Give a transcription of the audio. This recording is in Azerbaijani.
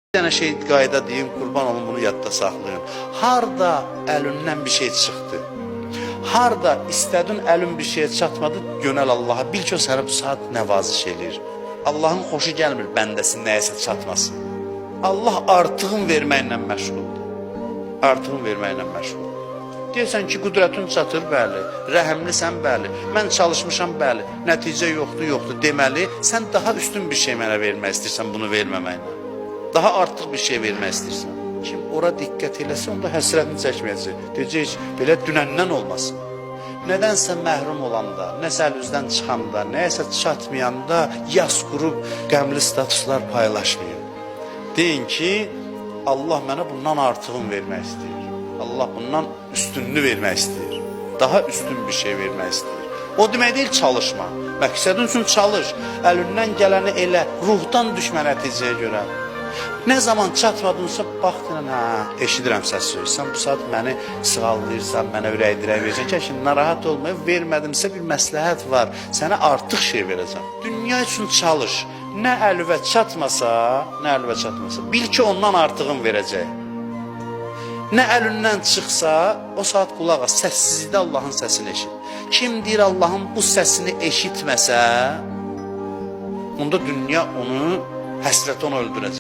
Bir dənə şey qayda deyim, qurban olun, bunu yadda saxlayın. Harda əlindən bir şey çıxdı, harda istədin əlin bir şeye çatmadı, yönəl Allaha, bil ki o sənə bu saat nəvaziş eləyir. Allahın xoşu gəlmir bəndəsin nəyəsə çatmasın. Allah artığın verməklə məşğuldur. Artığın verməklə məşğuldur. Deyirsən ki, qüdrətin çatır, bəli, rəhəmlisən, bəli, mən çalışmışam, bəli, nəticə yoxdur, deməli, sən daha üstün bir şey mənə vermək istəyirsən bunu verməməklə. Daha artıq bir şey vermək istəyirsən. Kim ora diqqət eləsə, onda həsrətini çəkməyəcək. Deyəcək, belə dünəndən olmasın. Nədənsə məhrum olanda, nəsə əlüzdən çıxanda, nəyəsə çatmayanda yas qurub qəmli statuslar paylaşmayın. Deyin ki, Allah mənə bundan artığını vermək istəyir. Allah bundan üstünlüğü vermək istəyir. Daha üstün bir şey vermək istəyir. O demək deyil çalışma. Məqsədin üçün çalış. Əlindən gələni elə, ruhdan düşmə nəticəyə görə. Ne zaman çatmadınsa baxdın, eşidirəm səsi. Sən bu saat məni sığallayırsan, mənə ürəkdirək verəcəksən ki, şimdi narahat olmayıb, vermədimsə bir məsləhət var. Sənə artıq şey verəcəm. Dünya üçün çalış. Nə əlüvə çatmasa, bil ki ondan artığın verəcək. Nə əlindən çıxsa, o saat qulaq as, səssizlikdə Allahın səsini eşit. Kim deyir Allahın bu səsini eşitməsə, onda dünya onu, həsrət onu öldürəcək.